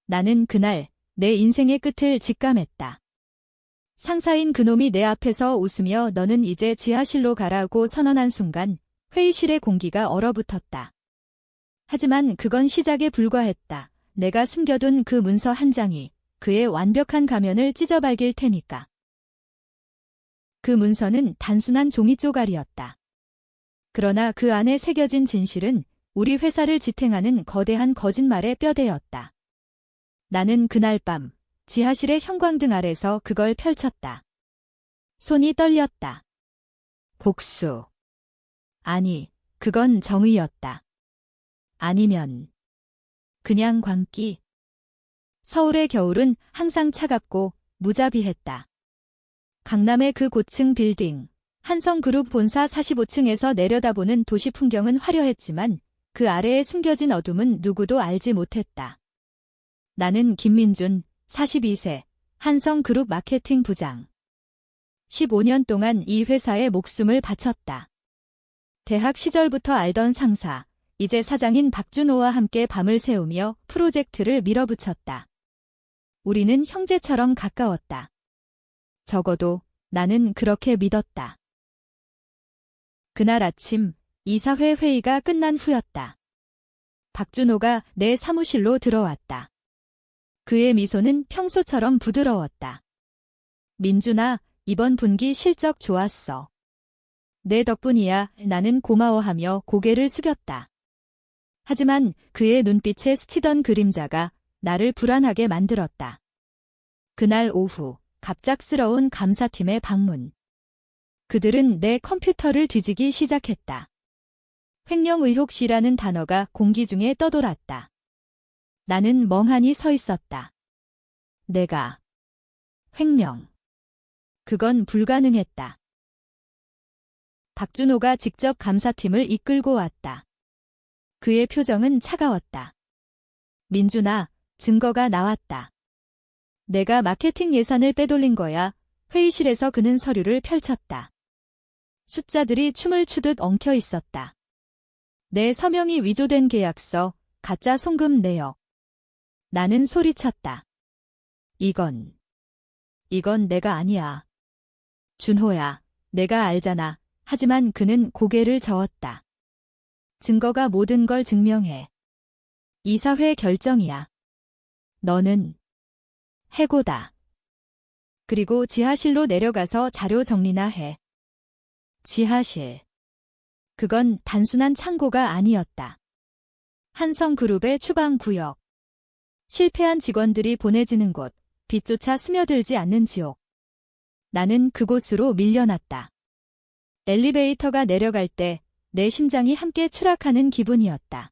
나는 그날 내 인생의 끝을 직감했다. 상사인 그놈이 내 앞에서 웃으며 너는 이제 지하실로 가라고 선언한 순간 회의실의 공기가 얼어붙었다. 하지만 그건 시작에 불과했다. 내가 숨겨둔 그 문서 한 장이 그의 완벽한 가면을 찢어발길 테니까. 그 문서는 단순한 종이 쪼가리였다. 그러나 그 안에 새겨진 진실은 우리 회사를 지탱하는 거대한 거짓말의 뼈대였다. 나는 그날 밤 지하실의 형광등 아래서 그걸 펼쳤다. 손이 떨렸다. 복수. 아니, 그건 정의였다. 아니면 그냥 광기. 서울의 겨울은 항상 차갑고 무자비했다. 강남의 그 고층 빌딩, 한성그룹 본사 45층에서 내려다보는 도시 풍경은 화려했지만 그 아래에 숨겨진 어둠은 누구도 알지 못했다. 나는 김민준, 42세, 한성그룹 마케팅 부장. 15년 동안 이 회사에 목숨을 바쳤다. 대학 시절부터 알던 상사, 이제 사장인 박준호와 함께 밤을 새우며 프로젝트를 밀어붙였다. 우리는 형제처럼 가까웠다. 적어도 나는 그렇게 믿었다. 그날 아침 이사회 회의가 끝난 후였다. 박준호가 내 사무실로 들어왔다. 그의 미소는 평소처럼 부드러웠다. 민준아, 이번 분기 실적 좋았어. 내 덕분이야. 나는 고마워하며 고개를 숙였다. 하지만 그의 눈빛에 스치던 그림자가 나를 불안하게 만들었다. 그날 오후 갑작스러운 감사팀의 방문. 그들은 내 컴퓨터를 뒤지기 시작했다. 횡령 의혹이라는 단어가 공기 중에 떠돌았다. 나는 멍하니 서 있었다. 내가 횡령. 그건 불가능했다. 박준호가 직접 감사팀을 이끌고 왔다. 그의 표정은 차가웠다. 민준아, 증거가 나왔다. 내가 마케팅 예산을 빼돌린 거야. 회의실에서 그는 서류를 펼쳤다. 숫자들이 춤을 추듯 엉켜 있었다. 내 서명이 위조된 계약서, 가짜 송금 내역. 나는 소리쳤다. 이건 내가 아니야. 준호야, 내가 알잖아. 하지만 그는 고개를 저었다. 증거가 모든 걸 증명해. 이사회 결정이야. 너는 해고다. 그리고 지하실로 내려가서 자료 정리나 해. 지하실. 그건 단순한 창고가 아니었다. 한성그룹의 추방구역. 실패한 직원들이 보내지는 곳, 빛조차 스며들지 않는 지옥. 나는 그곳으로 밀려났다. 엘리베이터가 내려갈 때 내 심장이 함께 추락하는 기분이었다.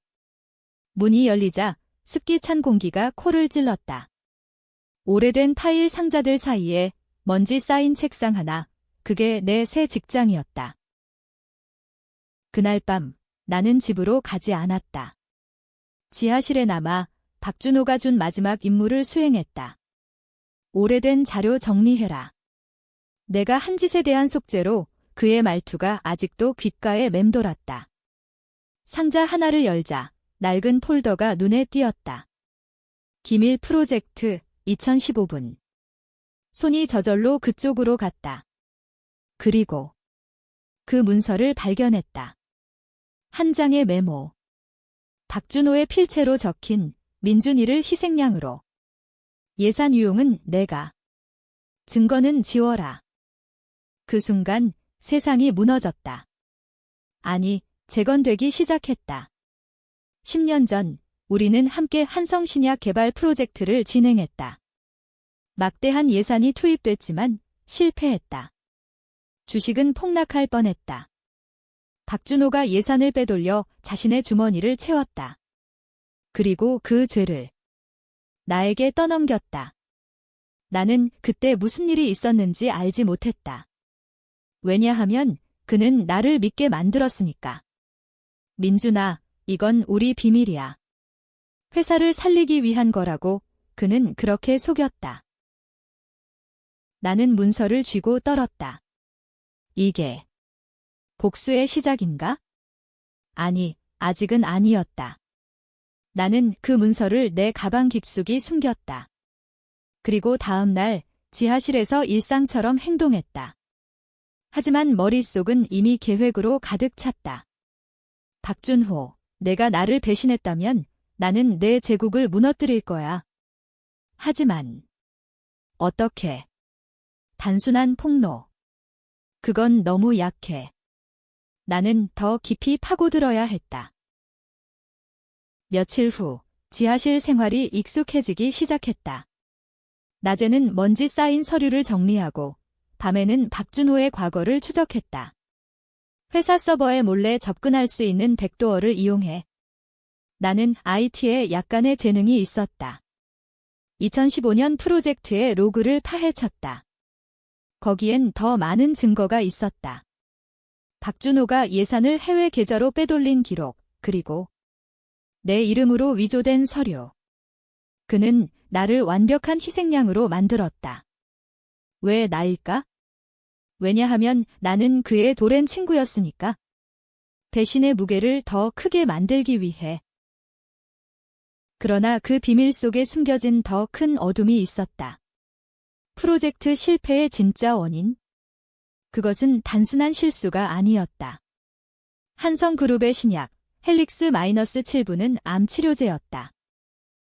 문이 열리자 습기 찬 공기가 코를 찔렀다. 오래된 파일 상자들 사이에 먼지 쌓인 책상 하나, 그게 내 새 직장이었다. 그날 밤 나는 집으로 가지 않았다. 지하실에 남아 박준호가 준 마지막 임무를 수행했다. 오래된 자료 정리해라. 내가 한 짓에 대한 속죄로 그의 말투가 아직도 귓가에 맴돌았다. 상자 하나를 열자 낡은 폴더가 눈에 띄었다. 기밀 프로젝트 2015분. 손이 저절로 그쪽으로 갔다. 그리고 그 문서를 발견했다. 한 장의 메모. 박준호의 필체로 적힌 민준이를 희생양으로. 예산 유용은 내가. 증거는 지워라. 그 순간 세상이 무너졌다. 아니, 재건되기 시작했다. 10년 전 우리는 함께 한성신약 개발 프로젝트를 진행했다. 막대한 예산이 투입됐지만 실패했다. 주식은 폭락할 뻔했다. 박준호가 예산을 빼돌려 자신의 주머니를 채웠다. 그리고 그 죄를 나에게 떠넘겼다. 나는 그때 무슨 일이 있었는지 알지 못했다. 왜냐하면 그는 나를 믿게 만들었으니까. 민준아, 이건 우리 비밀이야. 회사를 살리기 위한 거라고 그는 그렇게 속였다. 나는 문서를 쥐고 떨었다. 이게 복수의 시작인가? 아니, 아직은 아니었다. 나는 그 문서를 내 가방 깊숙이 숨겼다. 그리고 다음 날 지하실에서 일상처럼 행동했다. 하지만 머릿속은 이미 계획으로 가득 찼다. 박준호, 내가 나를 배신했다면 나는 내 제국을 무너뜨릴 거야. 하지만 어떻게? 단순한 폭로. 그건 너무 약해. 나는 더 깊이 파고들어야 했다. 며칠 후 지하실 생활이 익숙해지기 시작했다. 낮에는 먼지 쌓인 서류를 정리하고 밤에는 박준호의 과거를 추적했다. 회사 서버에 몰래 접근할 수 있는 백도어를 이용해. 나는 IT에 약간의 재능이 있었다. 2015년 프로젝트의 로그를 파헤쳤다. 거기엔 더 많은 증거가 있었다. 박준호가 예산을 해외 계좌로 빼돌린 기록, 그리고 내 이름으로 위조된 서류. 그는 나를 완벽한 희생양으로 만들었다. 왜 나일까? 왜냐하면 나는 그의 도랜 친구였으니까. 배신의 무게를 더 크게 만들기 위해. 그러나 그 비밀 속에 숨겨진 더 큰 어둠이 있었다. 프로젝트 실패의 진짜 원인? 그것은 단순한 실수가 아니었다. 한성그룹의 신약, 헬릭스-7부는 암 치료제였다.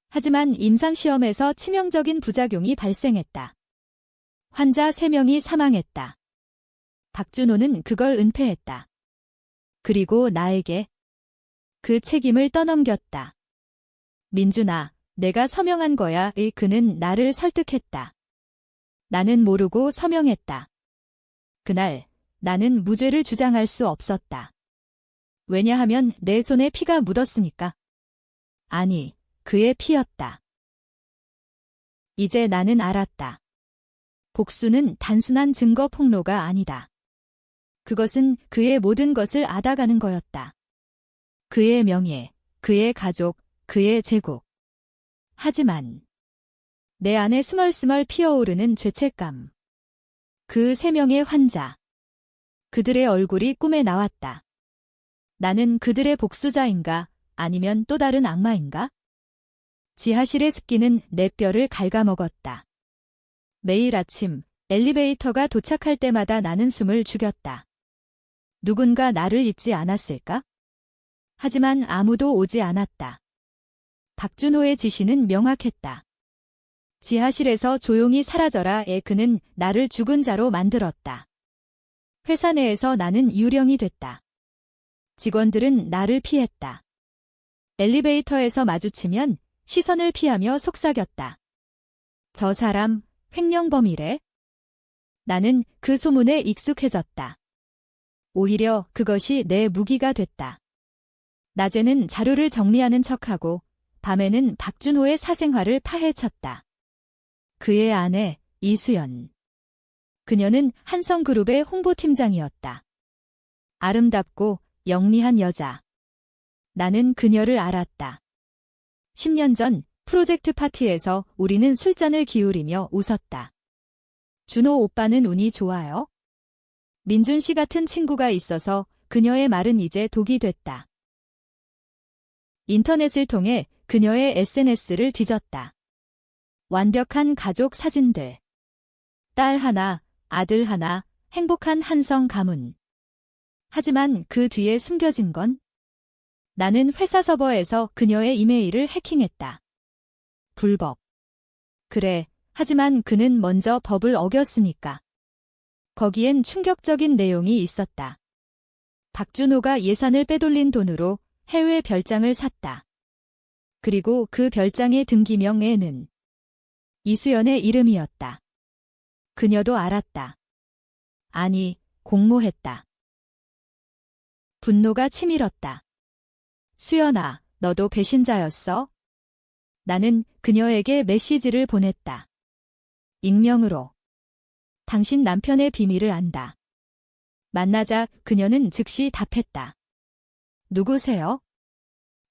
하지만 임상시험에서 치명적인 부작용이 발생했다. 환자 3명이 사망했다. 박준호는 그걸 은폐했다. 그리고 나에게 그 책임을 떠넘겼다. 민준아, 내가 서명한 거야. 그는 나를 설득했다. 나는 모르고 서명했다. 그날 나는 무죄를 주장할 수 없었다. 왜냐하면 내 손에 피가 묻었으니까. 아니, 그의 피였다. 이제 나는 알았다. 복수는 단순한 증거 폭로가 아니다. 그것은 그의 모든 것을 앗아가는 거였다. 그의 명예, 그의 가족, 그의 제국. 하지만 내 안에 스멀스멀 피어오르는 죄책감. 그 3명의 환자. 그들의 얼굴이 꿈에 나왔다. 나는 그들의 복수자인가? 아니면 또 다른 악마인가? 지하실의 습기는 내 뼈를 갉아먹었다. 매일 아침 엘리베이터가 도착할 때마다 나는 숨을 죽였다. 누군가 나를 잊지 않았을까? 하지만 아무도 오지 않았다. 박준호의 지시는 명확했다. 지하실에서 조용히 사라져라. 그는 나를 죽은 자로 만들었다. 회사 내에서 나는 유령이 됐다. 직원들은 나를 피했다. 엘리베이터에서 마주치면 시선을 피하며 속삭였다. 저 사람 횡령범이래? 나는 그 소문에 익숙해졌다. 오히려 그것이 내 무기가 됐다. 낮에는 자료를 정리하는 척하고 밤에는 박준호의 사생활을 파헤쳤다. 그의 아내 이수연. 그녀는 한성그룹의 홍보팀장이었다. 아름답고 영리한 여자. 나는 그녀를 알았다. 10년 전 프로젝트 파티에서 우리는 술잔을 기울이며 웃었다. 준호 오빠는 운이 좋아요? 민준 씨 같은 친구가 있어서 그녀의 말은 이제 독이 됐다. 인터넷을 통해 그녀의 SNS를 뒤졌다. 완벽한 가족 사진들. 딸 하나, 아들 하나, 행복한 한성 가문. 하지만 그 뒤에 숨겨진 건? 나는 회사 서버에서 그녀의 이메일을 해킹했다. 불법. 그래, 하지만 그는 먼저 법을 어겼으니까. 거기엔 충격적인 내용이 있었다. 박준호가 예산을 빼돌린 돈으로 해외 별장을 샀다. 그리고 그 별장의 등기명에는 이수연의 이름이었다. 그녀도 알았다. 아니, 공모했다. 분노가 치밀었다. 수연아, 너도 배신자였어? 나는 그녀에게 메시지를 보냈다. 익명으로. 당신 남편의 비밀을 안다. 만나자 그녀는 즉시 답했다. 누구세요?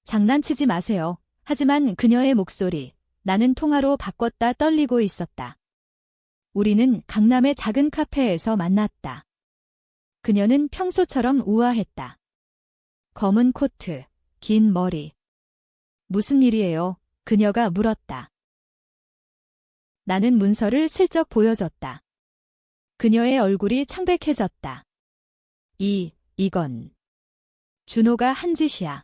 장난치지 마세요. 하지만 그녀의 목소리, 나는 통화로 바꿨다 떨리고 있었다. 우리는 강남의 작은 카페에서 만났다. 그녀는 평소처럼 우아했다. 검은 코트, 긴 머리. 무슨 일이에요? 그녀가 물었다. 나는 문서를 슬쩍 보여줬다. 그녀의 얼굴이 창백해졌다. 이건 준호가 한 짓이야.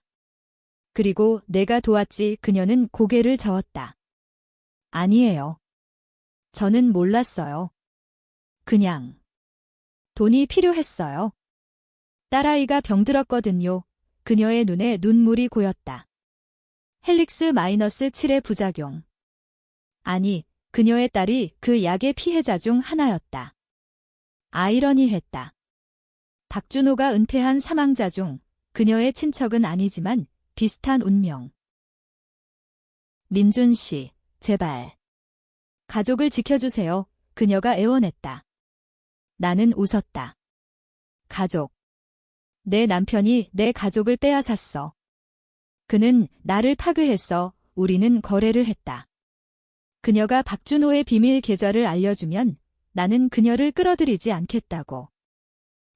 그리고 내가 도왔지. 그녀는 고개를 저었다. 아니에요. 저는 몰랐어요. 그냥 돈이 필요했어요. 딸아이가 병들었거든요. 그녀의 눈에 눈물이 고였다. 헬릭스-7의 부작용. 아니, 그녀의 딸이 그 약의 피해자 중 하나였다. 아이러니했다. 박준호가 은폐한 사망자 중 그녀의 친척은 아니지만 비슷한 운명. 민준 씨, 제발. 가족을 지켜주세요. 그녀가 애원했다. 나는 웃었다. 가족. 내 남편이 내 가족을 빼앗았어. 그는 나를 파괴했어. 우리는 거래를 했다. 그녀가 박준호의 비밀 계좌를 알려주면 나는 그녀를 끌어들이지 않겠다고.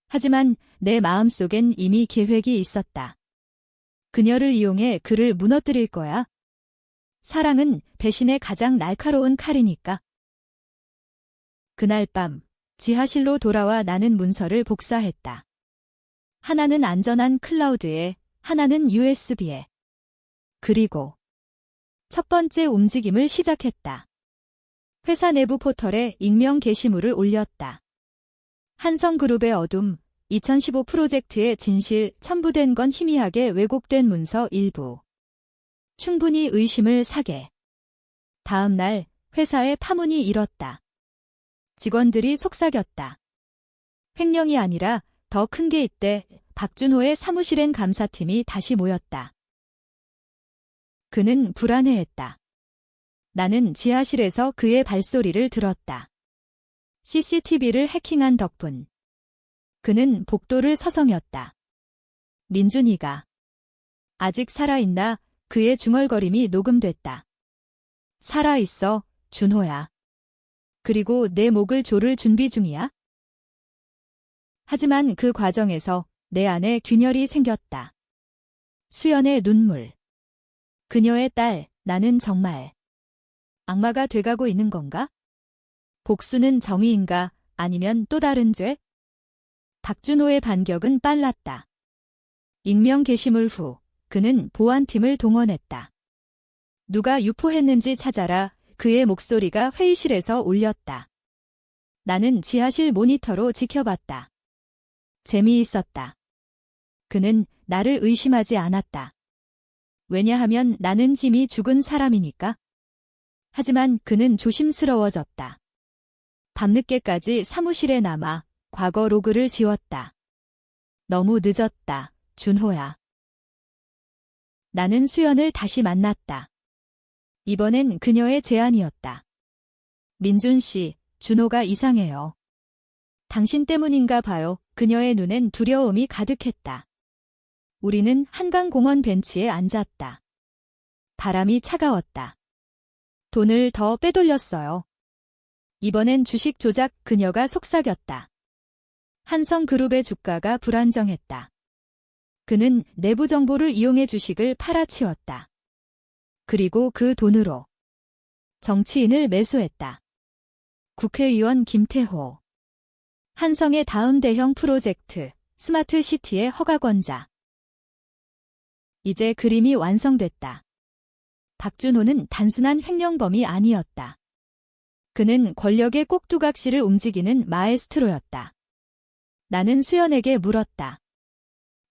하지만 내 마음속엔 이미 계획이 있었다. 그녀를 이용해 그를 무너뜨릴 거야. 사랑은 배신의 가장 날카로운 칼이니까. 그날 밤 지하실로 돌아와 나는 문서를 복사했다. 하나는 안전한 클라우드에, 하나는 USB에. 그리고 첫 번째 움직임을 시작했다. 회사 내부 포털에 익명 게시물을 올렸다. 한성그룹의 어둠, 2015 프로젝트의 진실, 첨부된 건 희미하게 왜곡된 문서 일부. 충분히 의심을 사게. 다음 날 회사에 파문이 일었다. 직원들이 속삭였다. 횡령이 아니라 더 큰 게 있대. 박준호의 사무실엔 감사팀이 다시 모였다. 그는 불안해했다. 나는 지하실에서 그의 발소리를 들었다. CCTV를 해킹한 덕분. 그는 복도를 서성였다. 민준이가 아직 살아있나? 그의 중얼거림이 녹음됐다. 살아있어, 준호야. 그리고 내 목을 조를 준비 중이야? 하지만 그 과정에서 내 안에 균열이 생겼다. 수연의 눈물. 그녀의 딸, 나는 정말 악마가 돼가고 있는 건가? 복수는 정의인가? 아니면 또 다른 죄? 박준호의 반격은 빨랐다. 익명 게시물 후 그는 보안팀을 동원했다. 누가 유포했는지 찾아라. 그의 목소리가 회의실에서 울렸다. 나는 지하실 모니터로 지켜봤다. 재미있었다. 그는 나를 의심하지 않았다. 왜냐하면 나는 짐이 죽은 사람이니까. 하지만 그는 조심스러워졌다. 밤늦게까지 사무실에 남아 과거 로그를 지웠다. 너무 늦었다, 준호야. 나는 수연을 다시 만났다. 이번엔 그녀의 제안이었다. 민준 씨, 준호가 이상해요. 당신 때문인가 봐요. 그녀의 눈엔 두려움이 가득했다. 우리는 한강공원 벤치에 앉았다. 바람이 차가웠다. 돈을 더 빼돌렸어요. 이번엔 주식 조작. 그녀가 속삭였다. 한성그룹의 주가가 불안정했다. 그는 내부 정보를 이용해 주식을 팔아치웠다. 그리고 그 돈으로 정치인을 매수했다. 국회의원 김태호. 한성의 다음 대형 프로젝트, 스마트시티의 허가권자. 이제 그림이 완성됐다. 박준호는 단순한 횡령범이 아니었다. 그는 권력의 꼭두각시를 움직이는 마에스트로였다. 나는 수연에게 물었다.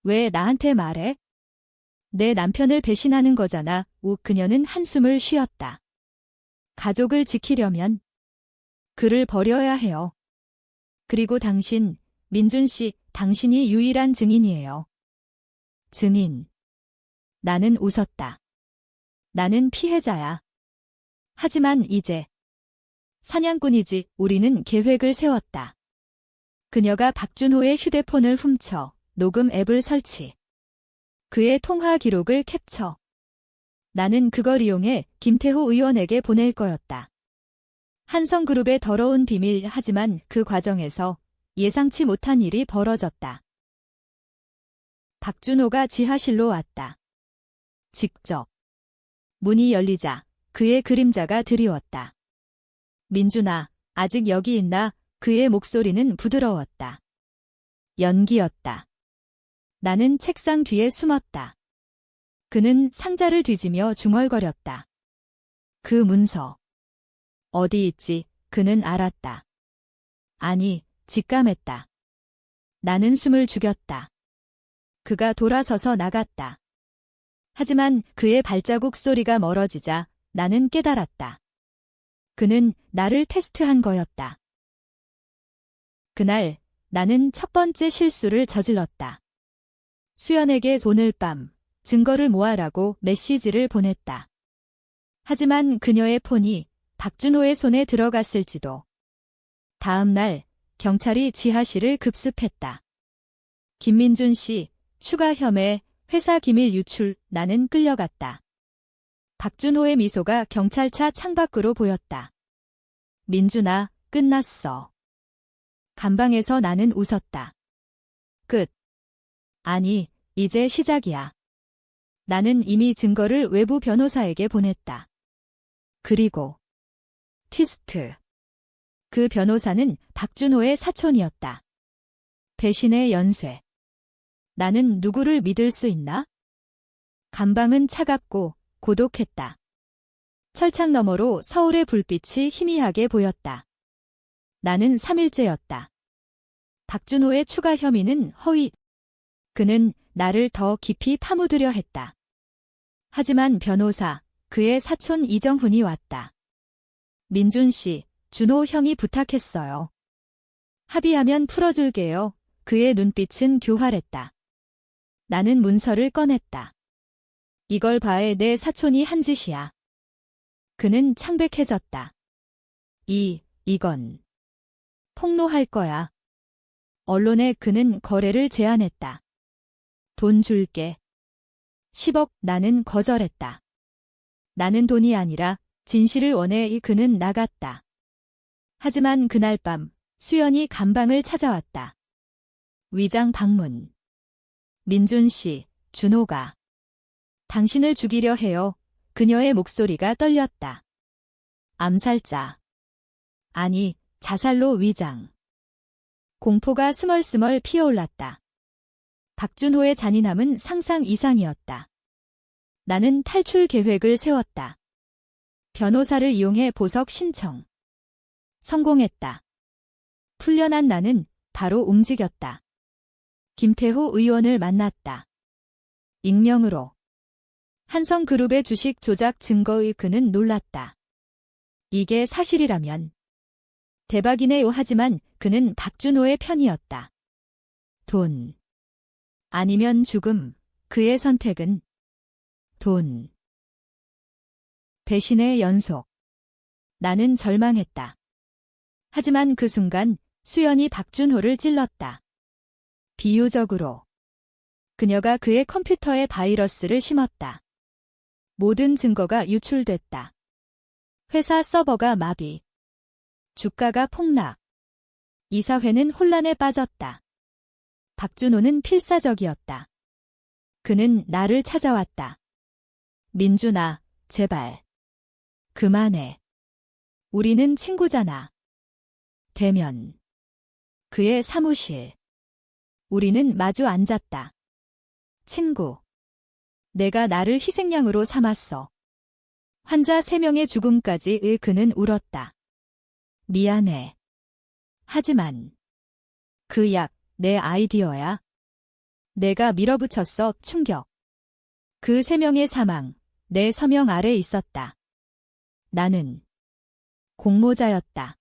왜 나한테 말해? 내 남편을 배신하는 거잖아. 그녀는 한숨을 쉬었다. 가족을 지키려면 그를 버려야 해요. 그리고 당신, 민준 씨, 당신이 유일한 증인이에요. 증인. 나는 웃었다. 나는 피해자야. 하지만 이제 사냥꾼이지. 우리는 계획을 세웠다. 그녀가 박준호의 휴대폰을 훔쳐 녹음 앱을 설치. 그의 통화 기록을 캡처. 나는 그걸 이용해 김태호 의원에게 보낼 거였다. 한성그룹의 더러운 비밀. 하지만 그 과정에서 예상치 못한 일이 벌어졌다. 박준호가 지하실로 왔다. 직접. 문이 열리자 그의 그림자가 드리웠다. 민준아, 아직 여기 있나? 그의 목소리는 부드러웠다. 연기였다. 나는 책상 뒤에 숨었다. 그는 상자를 뒤지며 중얼거렸다. 그 문서. 어디 있지? 그는 알았다. 아니, 직감했다. 나는 숨을 죽였다. 그가 돌아서서 나갔다. 하지만 그의 발자국 소리가 멀어지자 나는 깨달았다. 그는 나를 테스트한 거였다. 그날 나는 첫 번째 실수를 저질렀다. 수연에게 오늘 밤 증거를 모아라고 메시지를 보냈다. 하지만 그녀의 폰이 박준호의 손에 들어갔을지도. 다음 날 경찰이 지하실을 급습했다. 김민준 씨, 추가 혐의, 회사 기밀 유출, 나는 끌려갔다. 박준호의 미소가 경찰차 창밖으로 보였다. 민준아, 끝났어. 감방에서 나는 웃었다. 끝. 아니, 이제 시작이야. 나는 이미 증거를 외부 변호사에게 보냈다. 그리고 티스트. 그 변호사는 박준호의 사촌이었다. 배신의 연쇄. 나는 누구를 믿을 수 있나? 감방은 차갑고 고독했다. 철창 너머로 서울의 불빛이 희미하게 보였다. 나는 3일째였다. 박준호의 추가 혐의는 허위. 그는 나를 더 깊이 파묻으려 했다. 하지만 변호사, 그의 사촌 이정훈이 왔다. 민준 씨, 준호 형이 부탁했어요. 합의하면 풀어줄게요. 그의 눈빛은 교활했다. 나는 문서를 꺼냈다. 이걸 봐에 내 사촌이 한 짓이야. 그는 창백해졌다. 이건 폭로할 거야. 언론에 그는 거래를 제안했다. 돈 줄게. 10억. 나는 거절했다. 나는 돈이 아니라 진실을 원해. 그는 나갔다. 하지만 그날 밤 수연이 감방을 찾아왔다. 위장 방문. 민준 씨, 준호가 당신을 죽이려 해요. 그녀의 목소리가 떨렸다. 암살자. 아니, 자살로 위장. 공포가 스멀스멀 피어올랐다. 박준호의 잔인함은 상상 이상이었다. 나는 탈출 계획을 세웠다. 변호사를 이용해 보석 신청. 성공했다. 풀려난 나는 바로 움직였다. 김태호 의원을 만났다. 익명으로. 한성그룹의 주식 조작 증거의 그는 놀랐다. 이게 사실이라면. 대박이네요. 하지만 그는 박준호의 편이었다. 돈. 아니면 죽음. 그의 선택은 돈. 배신의 연속. 나는 절망했다. 하지만 그 순간 수연이 박준호를 찔렀다. 비유적으로. 그녀가 그의 컴퓨터에 바이러스를 심었다. 모든 증거가 유출됐다. 회사 서버가 마비. 주가가 폭락. 이사회는 혼란에 빠졌다. 박준호는 필사적이었다. 그는 나를 찾아왔다. 민준아, 제발. 그만해. 우리는 친구잖아. 대면. 그의 사무실. 우리는 마주 앉았다. 친구. 내가 나를 희생양으로 삼았어. 환자 3명의 죽음까지 그는 울었다. 미안해. 하지만 그 약, 내 아이디어야. 내가 밀어붙였어. 충격. 그 3명의 사망, 내 서명 아래 있었다. 나는 공모자였다.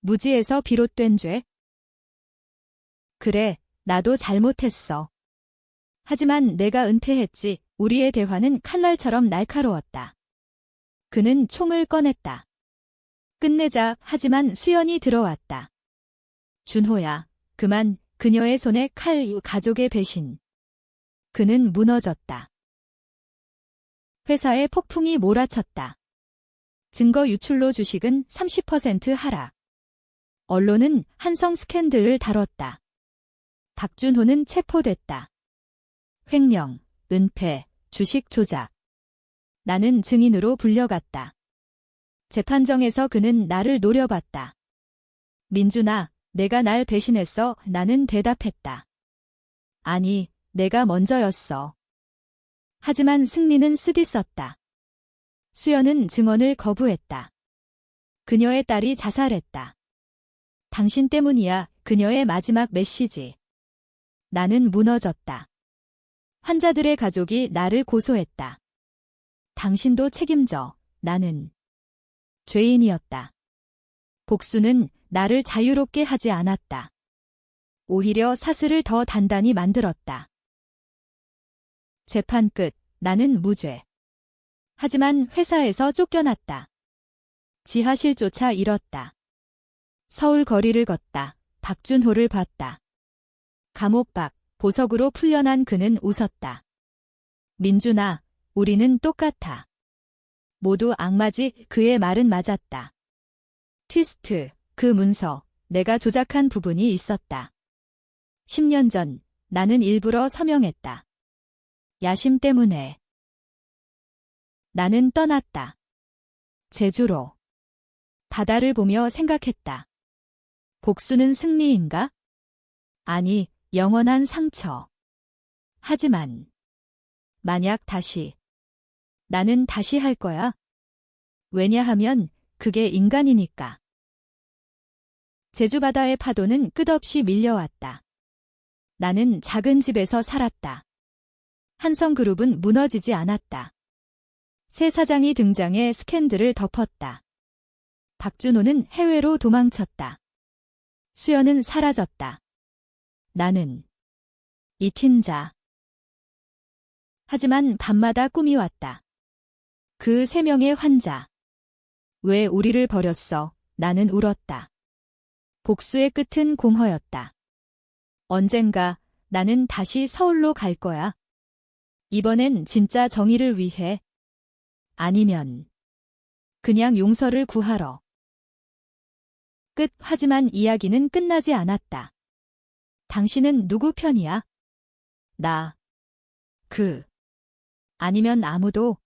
무지에서 비롯된 죄? 그래, 나도 잘못했어. 하지만 내가 은폐했지. 우리의 대화는 칼날처럼 날카로웠다. 그는 총을 꺼냈다. 끝내자. 하지만 수연이 들어왔다. 준호야, 그만. 그녀의 손에 칼. 가족의 배신. 그는 무너졌다. 회사에 폭풍이 몰아쳤다. 증거 유출로 주식은 30% 하락. 언론은 한성 스캔들을 다뤘다. 박준호는 체포됐다. 횡령, 은폐, 주식 조작. 나는 증인으로 불려갔다. 재판정에서 그는 나를 노려봤다. 민준아, 내가 날 배신했어. 나는 대답했다. 아니, 내가 먼저였어. 하지만 승리는 쓰디썼다. 수연은 증언을 거부했다. 그녀의 딸이 자살했다. 당신 때문이야. 그녀의 마지막 메시지. 나는 무너졌다. 환자들의 가족이 나를 고소했다. 당신도 책임져. 나는 죄인이었다. 복수는 나를 자유롭게 하지 않았다. 오히려 사슬을 더 단단히 만들었다. 재판 끝. 나는 무죄. 하지만 회사에서 쫓겨났다. 지하실조차 잃었다. 서울 거리를 걷다. 박준호를 봤다. 감옥 밖 보석으로 풀려난 그는 웃었다. 민준아, 우리는 똑같아. 모두 악마지. 그의 말은 맞았다. 트위스트, 그 문서, 내가 조작한 부분이 있었다. 10년 전, 나는 일부러 서명했다. 야심 때문에. 나는 떠났다. 제주로. 바다를 보며 생각했다. 복수는 승리인가? 아니, 영원한 상처. 하지만, 만약 다시, 나는 다시 할 거야. 왜냐하면, 그게 인간이니까. 제주 바다의 파도는 끝없이 밀려왔다. 나는 작은 집에서 살았다. 한성그룹은 무너지지 않았다. 새 사장이 등장해 스캔들을 덮었다. 박준호는 해외로 도망쳤다. 수연은 사라졌다. 나는 익힌 자. 하지만 밤마다 꿈이 왔다. 그 3명의 환자. 왜 우리를 버렸어? 나는 울었다. 복수의 끝은 공허였다. 언젠가 나는 다시 서울로 갈 거야. 이번엔 진짜 정의를 위해. 아니면 그냥 용서를 구하러. 끝. 하지만 이야기는 끝나지 않았다. 당신은 누구 편이야? 나. 아니면 아무도.